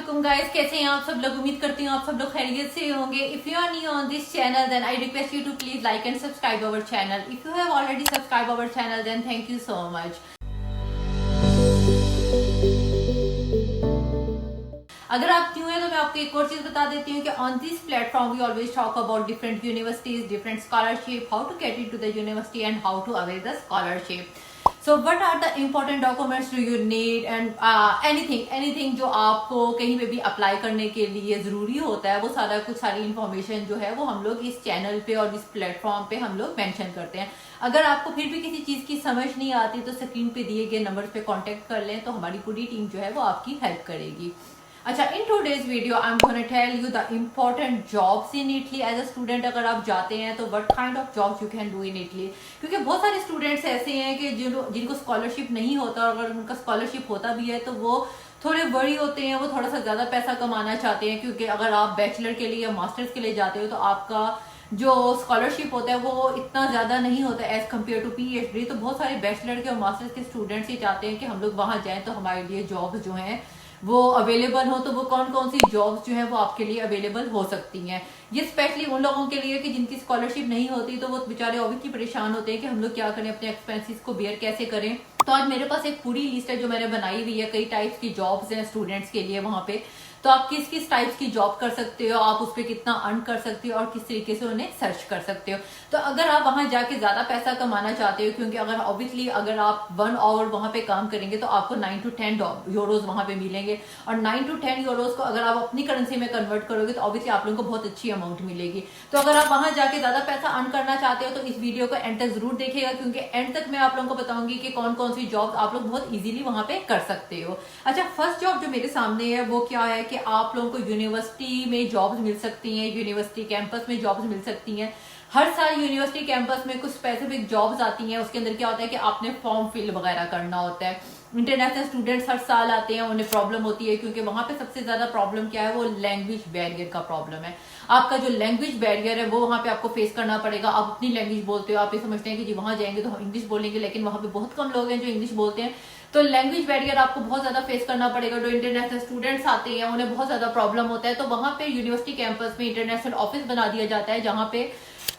वालेकुम गाइस, कैसे हैं आप सब लोग। उम्मीद करती हूँ आप सब लोग खैरियत से होंगे। If you are new on this channel then I request you to please like and subscribe our channel. If you have already subscribe our channel then thank you so much. अगर आप न्यू हैं तो मैं आपको एक और चीज बता देती हूँ कि on this platform we always talk about different universities, different scholarship, how to get into the university and how to avail the scholarship. So what are the important documents do you need and anything जो आपको कहीं पे भी apply करने के लिए जरूरी होता है, वो सारा कुछ सारी इन्फॉर्मेशन जो है वो हम लोग इस चैनल पे और इस प्लेटफॉर्म पे हम लोग मेंशन करते हैं। अगर आपको फिर भी किसी चीज की समझ नहीं आती तो स्क्रीन पे दिए गए नंबर पे कांटेक्ट कर लें, तो हमारी पूरी टीम जो है वो आपकी हेल्प करेगी। अच्छा, in today's video I am gonna tell you the important jobs in Italy. As a student अगर आप जाते हैं तो what kind of jobs you can do in Italy, क्योंकि बहुत सारे स्टूडेंट्स ऐसे हैं कि जिनको स्कॉलरशिप नहीं होता, और अगर उनका स्कॉलरशिप होता भी है तो वो थोड़े बड़ी होते हैं, वो थोड़ा सा ज्यादा पैसा कमाना चाहते हैं। क्योंकि अगर आप बैचलर के लिए या मास्टर्स के लिए जाते हो तो आपका जो स्कॉलरशिप होता है वो इतना ज्यादा नहीं होता एज कम्पेयर टू पीएचडी। तो बहुत सारे बैचलर के और मास्टर्स के स्टूडेंट्स ये चाहते हैं कि हम लोग वहां जाएं तो हमारे लिए जॉब्स जो हैं वो अवेलेबल हो। तो वो कौन कौन सी जॉब्स जो है वो आपके लिए अवेलेबल हो सकती हैं। ये स्पेशली उन लोगों के लिए कि जिनकी स्कॉलरशिप नहीं होती, तो वो बेचारे ऑब्वियसली परेशान होते हैं कि हम लोग क्या करें, अपने एक्सपेंसेस को बेयर कैसे करें। तो आज मेरे पास एक पूरी लिस्ट है जो मैंने बनाई हुई है, कई टाइप्स की जॉब्स हैं स्टूडेंट्स के लिए वहां पे। तो आप किस किस टाइप्स की जॉब कर सकते हो, आप उस पर कितना अर्न कर सकते हो और किस तरीके से उन्हें सर्च कर सकते हो। तो अगर आप वहां जाके ज्यादा पैसा कमाना चाहते हो, क्योंकि अगर ऑब्वियसली अगर आप 1 आवर वहां पे काम करेंगे तो आपको 9 to 10 यूरोज वहां पे मिलेंगे, और 9 to 10 यूरोज को अगर आप अपनी करेंसी में कन्वर्ट करोगे तो ऑब्वियसली आप लोगों को बहुत अच्छी अमाउंट मिलेगी। तो अगर आप वहां जाके ज्यादा पैसा अर्न करना चाहते हो तो इस वीडियो को एंड तक जरूर देखिएगा, क्योंकि एंड तक मैं आप लोगों को बताऊंगी कि कौन कौन सी जॉब आप लोग बहुत इजीली वहां पे कर सकते हो। अच्छा, फर्स्ट जॉब जो मेरे सामने है वो क्या है कि आप लोगों को यूनिवर्सिटी में जॉब्स मिल सकती हैं, यूनिवर्सिटी कैंपस में जॉब्स मिल सकती हैं। हर साल यूनिवर्सिटी कैंपस में कुछ स्पेसिफिक जॉब्स आती हैं। उसके अंदर क्या होता है कि आपने फॉर्म फिल वगैरह करना होता है। इंटरनेशनल स्टूडेंट्स हर साल आते हैं, उन्हें प्रॉब्लम होती है, क्योंकि वहां पे सबसे ज्यादा प्रॉब्लम क्या है, वो लैंग्वेज बैरियर का प्रॉब्लम है। आपका जो लैंग्वेज बैरियर है वो वहां पे आपको फेस करना पड़ेगा। आप अपनी लैंग्वेज बोलते हो, आप ये समझते हैं कि जी वहां जाएंगे तो हम इंग्लिश बोलेंगे, लेकिन वहां पे बहुत कम लोग हैं जो इंग्लिश बोलते हैं। तो लैंग्वेज बैरियर आपको बहुत ज्यादा फेस करना पड़ेगा। जो इंटरनेशनल स्टूडेंट्स आते हैं उन्हें बहुत ज्यादा प्रॉब्लम होता है। तो वहां पे यूनिवर्सिटी कैंपस में इंटरनेशनल ऑफिस बना दिया जाता है, जहां पे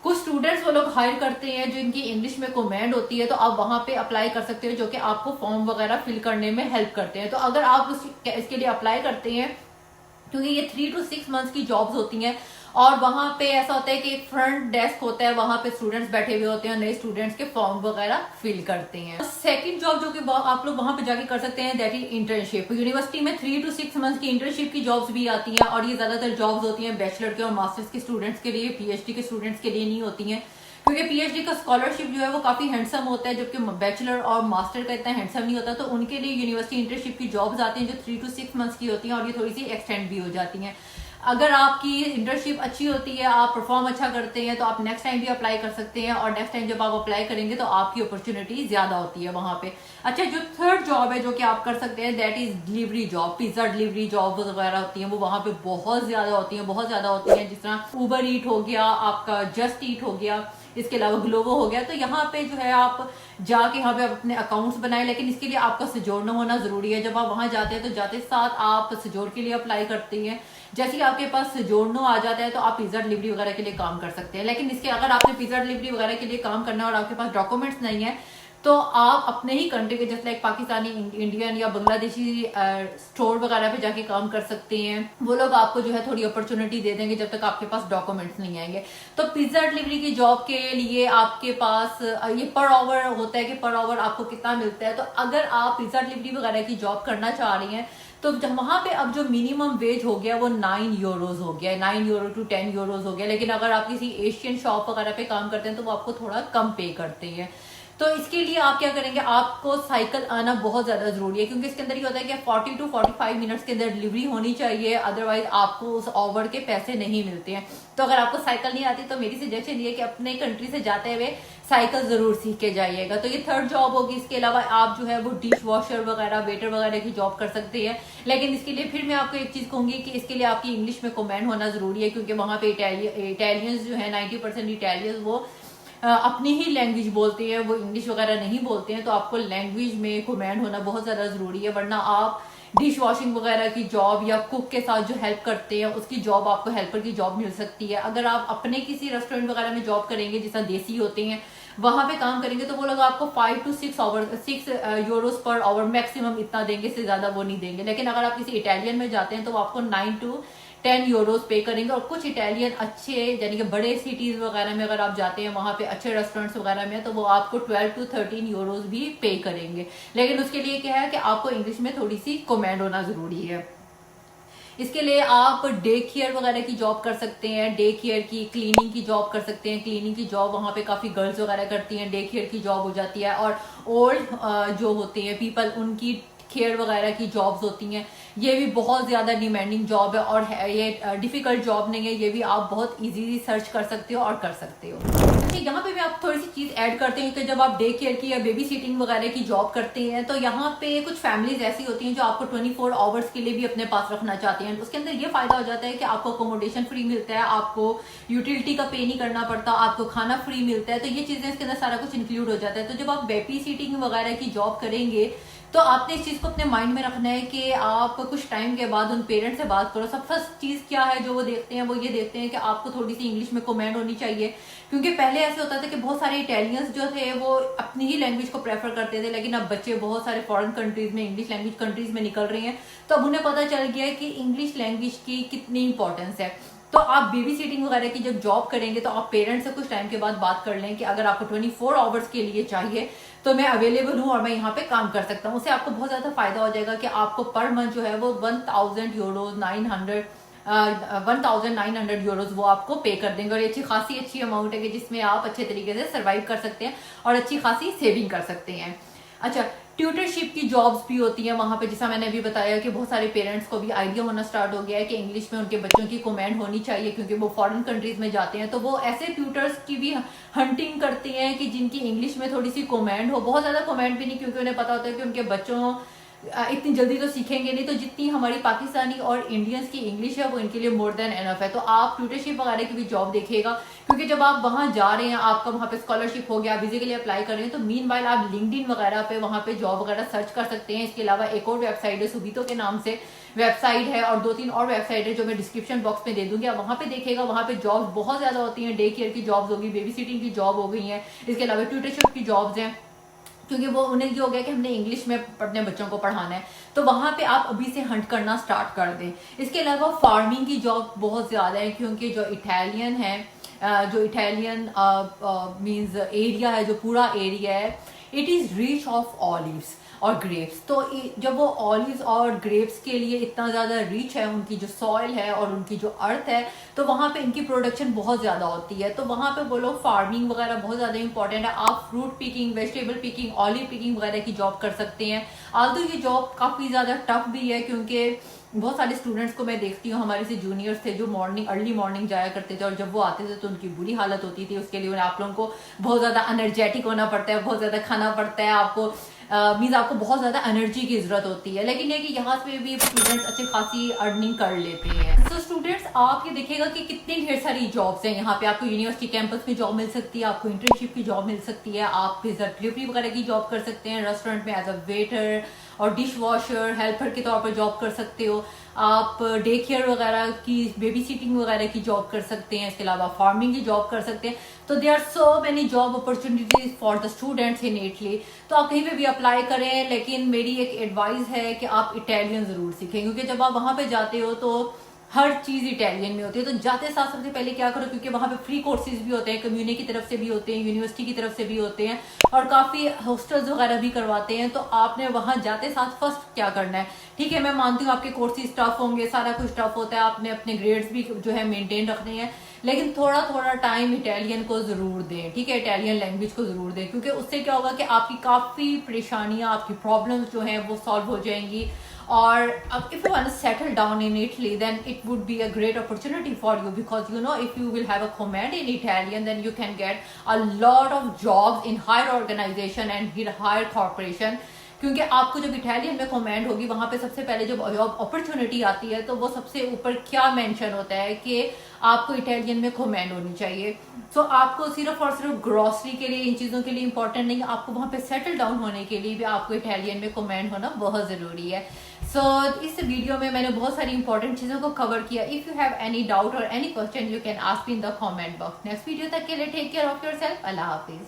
कुछ स्टूडेंट्स वो लोग हायर करते हैं जो इनकी इंग्लिश में कमांड होती है। तो आप वहां पे अप्लाई कर सकते हो, जो कि आपको फॉर्म वगैरह फिल करने में हेल्प करते हैं। तो अगर आप इसके लिए अप्लाई करते हैं, क्योंकि ये 3 to 6 मंथ्स की जॉब्स होती हैं, और वहां पे ऐसा होता है कि एक फ्रंट डेस्क होता है, वहां पे स्टूडेंट्स बैठे हुए होते हैं, नए स्टूडेंट्स के फॉर्म वगैरह फिल करते हैं। सेकंड जॉब जो कि आप लोग वहां पे जाके कर सकते हैं, दैट इज इंटर्नशिप। यूनिवर्सिटी में 3 to 6 मंथ्स की इंटर्नशिप की जॉब्स भी आती हैं, और ये ज्यादातर जॉब्स होती हैं बैचलर के और मास्टर्स के स्टूडेंट्स के लिए, पीएचडी के स्टूडेंट्स के लिए नहीं होती हैं, क्योंकि पीएचडी का स्कॉलरशिप जो है वो काफी हैंडसम होता है, जबकि बैचलर और मास्टर का इतना हैंडसम नहीं होता। तो उनके लिए यूनिवर्सिटी इंटर्नशिप की जॉब्स आती हैं जो 3 to 6 मंथ्स की होती हैं, और ये थोड़ी सी एक्सटेंड भी हो जाती हैं। अगर आपकी इंटर्नशिप अच्छी होती है, आप परफॉर्म अच्छा करते हैं, तो आप नेक्स्ट टाइम भी अप्लाई कर सकते हैं, और नेक्स्ट टाइम जब आप अप्लाई करेंगे तो आपकी अपॉर्चुनिटी ज्यादा होती है वहां पे। अच्छा, जो थर्ड जॉब है जो कि आप कर सकते हैं, that is delivery job. Pizza delivery job वगैरह होती है, वो वहां पे बहुत ज्यादा होती है, बहुत ज्यादा होती है। जिस तरह उबर ईट हो गया, आपका जस्ट ईट हो गया, इसके अलावा ग्लोवो हो गया। तो यहाँ पे जो है आप जाके यहाँ पे अपने अकाउंट्स बनाए, लेकिन इसके लिए आपका सजोड़ना होना जरूरी है। जब आप वहां जाते हैं तो जाते साथ आप सजोड़ के लिए अप्लाई करते हैं। जैसे ही आपके पास सजोड़ना आ जाता है तो आप पिज्जा डिलीवरी वगैरह के लिए काम कर सकते हैं। लेकिन इसके अगर आपने पिज्जा डिलीवरी वगैरह के लिए काम करना है और आपके पास डॉक्यूमेंट्स नहीं है, तो आप अपने ही कंट्री के जैसे लाइक पाकिस्तानी, इंडियन या बांग्लादेशी स्टोर वगैरह पे जाके काम कर सकते हैं। वो लोग आपको जो है थोड़ी अपॉर्चुनिटी दे देंगे जब तक आपके पास डॉक्यूमेंट्स नहीं आएंगे। तो पिज्जा डिलीवरी की जॉब के लिए आपके पास ये पर आवर होता है कि पर आवर आपको कितना मिलता है। तो अगर आप पिज्जा डिलीवरी वगैरह की जॉब करना चाह रही हैं तो वहां पे अब जो मिनिमम वेज हो गया वो 9 यूरोज हो गया, 9 यूरो to 10 यूरोज हो गया। लेकिन अगर आप किसी एशियन शॉप वगैरह पे काम करते हैं तो वो आपको थोड़ा कम पे करते हैं। तो इसके लिए आप क्या करेंगे, आपको साइकिल आना बहुत ज्यादा जरूरी है, क्योंकि इसके अंदर ये होता है कि 40 to 45 मिनट्स के अंदर डिलीवरी होनी चाहिए, अदरवाइज आपको उस ओवर के पैसे नहीं मिलते हैं। तो अगर आपको साइकिल नहीं आती तो मेरी सजेशन ये कि अपने कंट्री से जाते हुए साइकिल जरूर सीख के जाइएगा। तो ये थर्ड जॉब होगी। इसके अलावा आप जो है वो डिश वॉशर वगैरह, वेटर वगैरह की जॉब कर सकते हैं। लेकिन इसके लिए फिर मैं आपको एक चीज कहूंगी कि इसके लिए आपकी इंग्लिश में कमांड होना जरूरी है, क्योंकि वहां पे इटालियंस जो है 90% इटालियंस वो अपनी ही लैंग्वेज बोलते हैं, वो इंग्लिश वगैरह नहीं बोलते हैं। तो आपको लैंग्वेज में कमांड होना बहुत ज्यादा जरूरी है, वरना आप डिश वॉशिंग वगैरह की जॉब या कुक के साथ जो हेल्प करते हैं उसकी जॉब, आपको हेल्पर की जॉब मिल सकती है। अगर आप अपने किसी रेस्टोरेंट वगैरह में जॉब करेंगे, जिस देसी होते हैं वहां पे काम करेंगे, तो वो लोग आपको 5 to 6 Euros per hour maximum इतना देंगे, इससे ज्यादा वो नहीं देंगे। लेकिन अगर आप किसी इटालियन में जाते हैं तो वो आपको 9 to 10 यूरोस पे करेंगे। और कुछ इटालियन अच्छे यानी कि बड़े सिटीज वगैरह में अगर आप जाते हैं, वहां पे अच्छे रेस्टोरेंट्स वगैरह में, तो वो आपको 12 to 13 यूरोस भी पे करेंगे। लेकिन उसके लिए क्या है कि आपको इंग्लिश में थोड़ी सी कमांड होना जरूरी है। इसके लिए आप डे केयर वगैरह की जॉब कर सकते हैं, डे केयर की, क्लीनिंग की जॉब कर सकते हैं। क्लीनिंग की जॉब वहां पे काफी गर्ल्स वगैरह करती हैं, डे केयर की जॉब हो जाती है। और ओल्ड जो होते हैं पीपल, उनकी केयर वगैरह की जॉब्स होती हैं। ये भी बहुत ज्यादा डिमांडिंग जॉब है और ये डिफिकल्ट जॉब नहीं है, ये भी आप बहुत इजीली सर्च कर सकते हो और कर सकते हो। अच्छा, यहाँ पे भी आप थोड़ी सी चीज ऐड करते हैं कि जब आप डे केयर की या बेबी सिटिंग वगैरह की जॉब करते हैं तो यहाँ पे कुछ फैमिलीज ऐसी होती हैं जो आपको 24 आवर्स के लिए भी अपने पास रखना चाहती हैं। उसके अंदर ये फायदा हो जाता है कि आपको अकोमोडेशन फ्री मिलता है, आपको यूटिलिटी का पे नहीं करना पड़ता, आपको खाना फ्री मिलता है। तो ये चीजें इसके अंदर सारा कुछ इंक्लूड हो जाता है। तो जब आप बेबी सिटिंग वगैरह की जॉब करेंगे तो आपने इस चीज को अपने माइंड में रखना है कि आप कुछ टाइम के बाद उन पेरेंट्स से बात करो। सब फर्स्ट चीज क्या है जो वो देखते हैं, वो ये देखते हैं कि आपको थोड़ी सी इंग्लिश में कमांड होनी चाहिए। क्योंकि पहले ऐसे होता था कि बहुत सारे इटालियंस जो थे वो अपनी ही लैंग्वेज को प्रेफर करते थे, लेकिन अब बच्चे बहुत सारे फॉरेन कंट्रीज में, इंग्लिश लैंग्वेज कंट्रीज में निकल रहे हैं, तो अब उन्हें पता चल गया है कि इंग्लिश लैंग्वेज की कितनी इंपॉर्टेंस है। तो आप बेबी सिटिंग वगैरह की जब जॉब करेंगे तो आप पेरेंट्स से कुछ टाइम के बाद बात कर लें कि अगर आपको 24 आवर्स के लिए चाहिए तो मैं अवेलेबल हूं और मैं यहाँ पे काम कर सकता हूँ। उससे आपको बहुत ज्यादा फायदा हो जाएगा कि आपको पर मंथ जो है वो 1000 यूरोज 1900 यूरोज वो आपको पे कर देंगे। और ये अच्छी अमाउंट है कि जिसमें आप अच्छे तरीके से सर्वाइव कर सकते हैं और अच्छी खासी सेविंग कर सकते हैं। अच्छा, ट्यूटरशिप की जॉब्स भी होती हैं वहां पे, जैसा मैंने अभी बताया कि बहुत सारे पेरेंट्स को भी आइडिया होना स्टार्ट हो गया है कि इंग्लिश में उनके बच्चों की कमांड होनी चाहिए, क्योंकि वो फॉरेन कंट्रीज में जाते हैं। तो वो ऐसे ट्यूटर्स की भी हंटिंग करती हैं कि जिनकी इंग्लिश में थोड़ी सी कमांड हो, बहुत ज्यादा कमांड भी नहीं, क्योंकि उन्हें पता होता है कि उनके बच्चों इतनी जल्दी तो सीखेंगे नहीं, तो जितनी हमारी पाकिस्तानी और इंडियंस की इंग्लिश है वो इनके लिए मोर देन एनफ है। तो आप ट्यूटरशिप वगैरह की भी जॉब देखिएगा, क्योंकि जब आप वहां जा रहे हैं, आपका वहां पे स्कॉलरशिप हो गया, वीजा के लिए अप्लाई कर रहे हैं, तो मीनवाइल आप लिंक्डइन वगैरह पे वहां पे जॉब वगैरह सर्च कर सकते हैं। इसके अलावा एक और वेबसाइट है, सुबीतो के नाम से वेबसाइट है, और 2-3 और वेबसाइट है जो मैं डिस्क्रिप्शन बॉक्स में दे दूंगी। आप वहां पे देखिएगा, वहां पे जॉब्स बहुत ज्यादा होती हैं। डे केयर की जॉब्स होगी, बेबी सिटिंग की जॉब हो गई है, इसके अलावा ट्यूटरशिप की जॉब्स हैं, क्योंकि वो उन्हें ये हो गया कि हमने इंग्लिश में अपने बच्चों को पढ़ाना है। तो वहां पे आप अभी से हंट करना स्टार्ट कर दें। इसके अलावा फार्मिंग की जॉब बहुत ज्यादा है, क्योंकि जो इटालियन है, जो इटालियन मींस एरिया है, जो पूरा एरिया है, it is rich of olives और ग्रेप्स। तो जब वो ऑलिव्स और ग्रेप्स के लिए इतना ज्यादा रिच है, उनकी जो सॉइल है और उनकी जो अर्थ है, तो वहां पे इनकी प्रोडक्शन बहुत ज्यादा होती है। तो वहां पे वो लोग फार्मिंग वगैरह बहुत ज्यादा इंपॉर्टेंट है। आप fruit picking, vegetable picking, olive picking वगैरह की जॉब कर सकते हैं। आल्दो ये जॉब काफी ज्यादा टफ भी है, क्योंकि बहुत सारे स्टूडेंट्स को मैं देखती हूँ, हमारे से जूनियर्स थे जो अर्ली मॉर्निंग जाया करते थे, और जब वो आते थे तो उनकी बुरी हालत होती थी। उसके लिए आप लोगों को बहुत ज्यादा एनर्जेटिक होना पड़ता है, बहुत ज्यादा खाना पड़ता है, आपको मीन्स आपको बहुत ज्यादा एनर्जी की जरूरत होती है। लेकिन ये कि यहाँ पे भी स्टूडेंट्स अच्छी खासी अर्निंग कर लेते हैं। तो स्टूडेंट्स, आप ये देखिएगा कि कितनी ढेर सारी जॉब्स हैं यहाँ पे। आपको यूनिवर्सिटी कैंपस में जॉब मिल सकती है, आपको इंटर्नशिप की जॉब मिल सकती है, आप पिज्जा डिलीवरी वगैरह की जॉब कर सकते हैं, रेस्टोरेंट में एज अ वेटर और डिश वॉशर, हेल्पर के तौर पर जॉब कर सकते हो, आप डे केयर वगैरह की, बेबी सिटिंग वगैरह की जॉब कर सकते हैं, इसके अलावा फार्मिंग की जॉब कर सकते हैं। तो they are so many job opportunities for the students in Italy. तो आप कहीं पे भी अप्लाई करें, लेकिन मेरी एक एडवाइस है कि आप इटालियन जरूर सीखें, क्योंकि जब आप वहां पे जाते हो तो हर चीज इटालियन में होती है। तो जाते साथ सबसे पहले क्या करो, क्योंकि वहां पे फ्री कोर्सेज भी होते हैं, कम्युनिटी की तरफ से भी होते हैं, यूनिवर्सिटी की तरफ से भी होते हैं, और काफी हॉस्टल्स वगैरह भी करवाते हैं। तो आपने वहां जाते साथ फर्स्ट क्या करना है, ठीक है मैं मानती हूँ आपके कोर्सेज टफ होंगे, सारा कुछ टफ होता है, आपने अपने ग्रेड्स भी जो है मेंटेन रखने हैं, लेकिन थोड़ा थोड़ा टाइम इटालियन को जरूर दें, ठीक है, इटालियन लैंग्वेज को जरूर दें, क्योंकि उससे क्या होगा कि आपकी काफी परेशानियां, आपकी प्रॉब्लम्स जो हैं वो सॉल्व हो जाएंगी। और if you want to settle down in Italy, then it would be a great opportunity for you, because you know, if you will have a command in Italian, then you can get a lot of jobs in higher organization and in higher corporation। क्योंकि आपको जब Italian में command होगी, वहां पे सबसे पहले जब जॉब अपॉर्चुनिटी आती है तो वो सबसे ऊपर क्या मेंशन होता है कि आपको इटालियन में कमांड होनी चाहिए। सो आपको सिर्फ और सिर्फ ग्रोसरी के लिए, इन चीजों के लिए इंपॉर्टेंट नहीं है, आपको वहां पे सेटल डाउन होने के लिए भी आपको इटालियन में कमांड होना बहुत जरूरी है। सो इस वीडियो में मैंने बहुत सारी इंपॉर्टेंट चीज़ों को कवर किया. If you have any doubt और any question you can ask in the comment box. Next video तक के लिए टेक केयर ऑफ योरसेल्फ. अल्लाह हाफिज.